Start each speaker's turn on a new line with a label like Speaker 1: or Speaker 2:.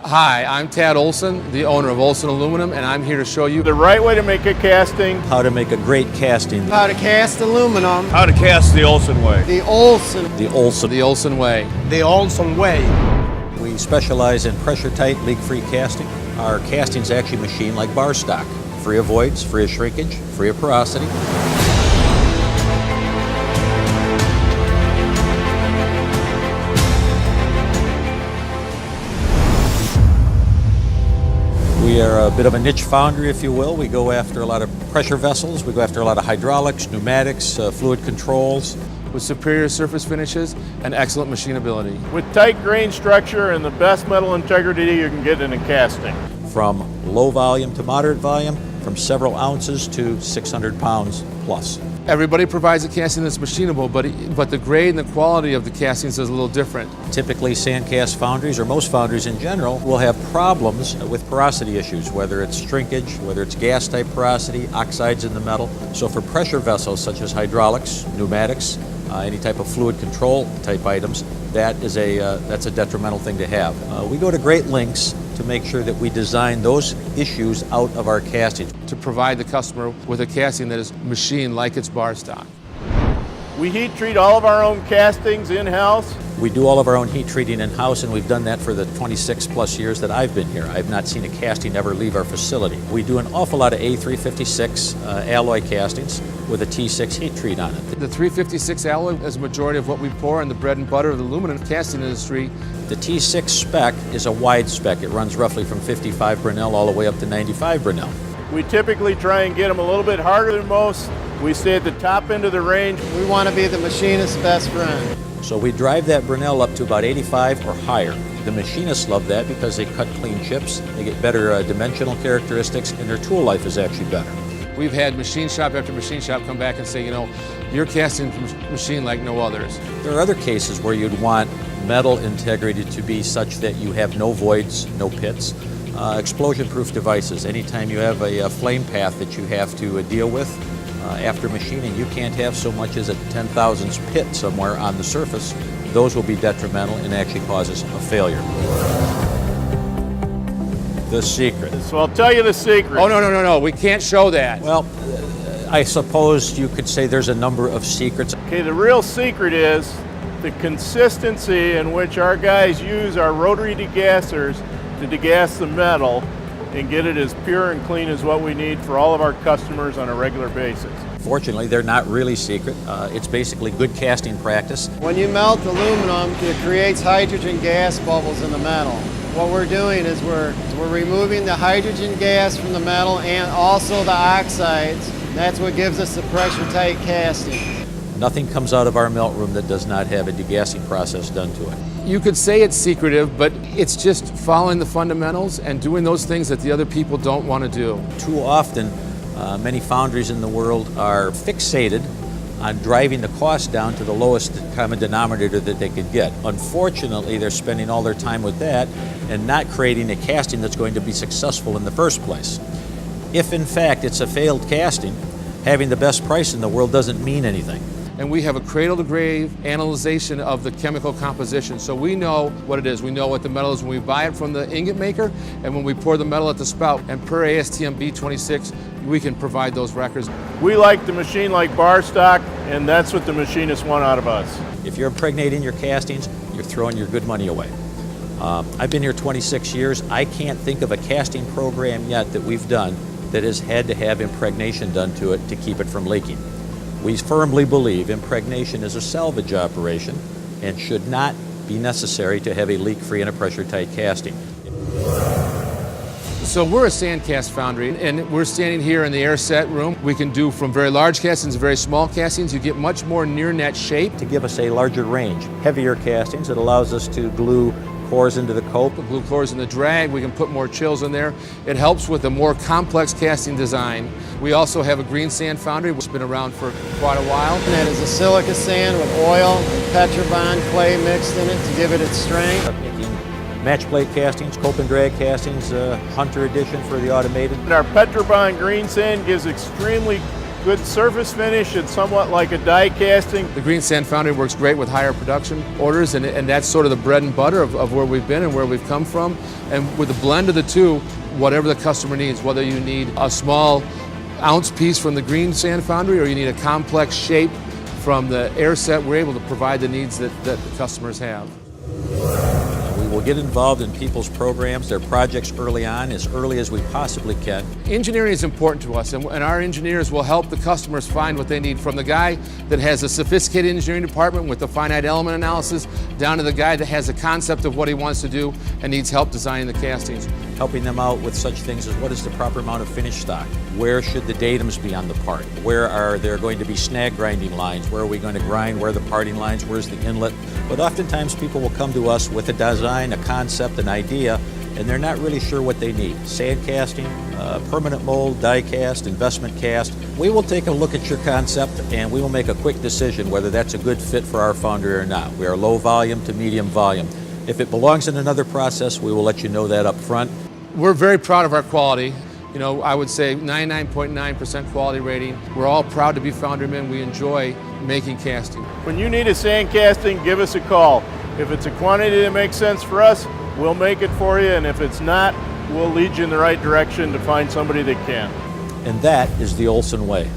Speaker 1: Hi, I'm Tad Olson, the owner of Olson Aluminum, and I'm here to show you
Speaker 2: The right way to make a casting.
Speaker 3: How to make a great casting.
Speaker 4: How to cast aluminum.
Speaker 2: How to cast the Olson way.
Speaker 4: The Olson.
Speaker 3: The Olson.
Speaker 1: the Olson way.
Speaker 4: The Olson way.
Speaker 3: We specialize in pressure-tight, leak-free casting. Our castings actually machine like bar stock. Free of voids, free of shrinkage, free of porosity. We are a bit of a niche foundry, if you will. We go after a lot of pressure vessels. We go after a lot of hydraulics, pneumatics, fluid controls.
Speaker 1: With superior surface finishes and excellent machinability.
Speaker 2: With tight grain structure and the best metal integrity you can get in a casting.
Speaker 3: From low volume to moderate volume, from several ounces to 600 pounds plus.
Speaker 1: Everybody provides a casting that's machinable, but the grade and the quality of the castings is a little different.
Speaker 3: Typically, sand cast foundries, or most foundries in general, will have problems with porosity issues, whether it's shrinkage, whether it's gas-type porosity, oxides in the metal. So for pressure vessels such as hydraulics, pneumatics, any type of fluid control type items, that's a detrimental thing to have. We go to great lengths to make sure that we design those issues out of our castings.
Speaker 1: To provide the customer with a casting that is machined like it's bar stock.
Speaker 2: We heat treat all of our own castings in-house.
Speaker 3: We do all of our own heat treating in-house, and we've done that for the 26 plus years that I've been here. I've not seen a casting ever leave our facility. We do an awful lot of A356 alloy castings with a T6 heat treat on it.
Speaker 1: The 356 alloy is a majority of what we pour in the bread and butter of the aluminum casting industry.
Speaker 3: The T6 spec is a wide spec. It runs roughly from 55 Brunel all the way up to 95 Brunel.
Speaker 2: We typically try and get them a little bit harder than most. We stay at the top end of the range.
Speaker 4: We want to be the machinist's best friend.
Speaker 3: So we drive that Brunel up to about 85 or higher. The machinists love that because they cut clean chips, they get better dimensional characteristics, and their tool life is actually better.
Speaker 1: We've had machine shop after machine shop come back and say, you know, your casting machine like no others.
Speaker 3: There are other cases where you'd want metal integrity to be such that you have no voids, no pits. Explosion-proof devices. Anytime you have a flame path that you have to deal with after machining, you can't have so much as a 10 thousandths pit somewhere on the surface. Those will be detrimental and actually causes a failure. The secret.
Speaker 2: So I'll tell you the secret.
Speaker 1: Oh, no, we can't show that.
Speaker 3: Well, I suppose you could say there's a number of secrets.
Speaker 2: Okay, the real secret is the consistency in which our guys use our rotary degassers to degas the metal and get it as pure and clean as what we need for all of our customers on a regular basis.
Speaker 3: Fortunately, they're not really secret. It's basically good casting practice.
Speaker 4: When you melt aluminum, it creates hydrogen gas bubbles in the metal. What we're doing is we're removing the hydrogen gas from the metal and also the oxides. That's what gives us the pressure-tight casting.
Speaker 3: Nothing comes out of our melt room that does not have a degassing process done to it.
Speaker 1: You could say it's secretive, but it's just following the fundamentals and doing those things that the other people don't want to do.
Speaker 3: Too often, many foundries in the world are fixated on driving the cost down to the lowest common denominator that they could get. Unfortunately, they're spending all their time with that and not creating a casting that's going to be successful in the first place. If in fact it's a failed casting, having the best price in the world doesn't mean anything.
Speaker 1: And we have a cradle-to-grave analyzation of the chemical composition. So we know what it is. We know what the metal is when we buy it from the ingot maker and when we pour the metal at the spout. And per ASTM B26, we can provide those records.
Speaker 2: We like the machine like bar stock, and that's what the machinists want out of us.
Speaker 3: If you're impregnating your castings, you're throwing your good money away. I've been here 26 years. I can't think of a casting program yet that we've done that has had to have impregnation done to it to keep it from leaking. We firmly believe impregnation is a salvage operation and should not be necessary to have a leak-free and a pressure-tight casting.
Speaker 1: So we're a sand cast foundry, and we're standing here in the air set room. We can do from very large castings to very small castings. You get much more near net shape.
Speaker 3: To give us a larger range, heavier castings, it allows us to glue cores into the cope.
Speaker 1: Glue cores in the drag, we can put more chills in there. It helps with a more complex casting design. We also have a green sand foundry, which has been around for quite a while.
Speaker 4: And that is a silica sand with oil and Petrobond clay mixed in it to give it its strength.
Speaker 3: Making match plate castings, cope and drag castings, Hunter edition for the automated.
Speaker 2: And our Petrobond green sand gives extremely good surface finish. It's somewhat like a die casting.
Speaker 1: The green sand foundry works great with higher production orders, and that's sort of the bread and butter of where we've been and where we've come from. And with the blend of the two, whatever the customer needs, whether you need a small ounce piece from the green sand foundry or you need a complex shape from the air set, we're able to provide the needs that the customers have.
Speaker 3: We will get involved in people's programs, their projects early on, as early as we possibly can.
Speaker 1: Engineering is important to us, and our engineers will help the customers find what they need, from the guy that has a sophisticated engineering department with the finite element analysis down to the guy that has a concept of what he wants to do and needs help designing the castings.
Speaker 3: Helping them out with such things as what is the proper amount of finish stock? Where should the datums be on the part? Where are there going to be snag grinding lines? Where are we going to grind? Where are the parting lines? Where's the inlet? But oftentimes people will come to us with a design, a concept, an idea, and they're not really sure what they need. Sand casting, permanent mold, die cast, investment cast. We will take a look at your concept and we will make a quick decision whether that's a good fit for our foundry or not. We are low volume to medium volume. If it belongs in another process, we will let you know that up front.
Speaker 1: We're very proud of our quality. You know, I would say 99.9% quality rating. We're all proud to be foundrymen. We enjoy making casting.
Speaker 2: When you need a sand casting, give us a call. If it's a quantity that makes sense for us, we'll make it for you, and if it's not, we'll lead you in the right direction to find somebody that can.
Speaker 3: And that is the Olson way.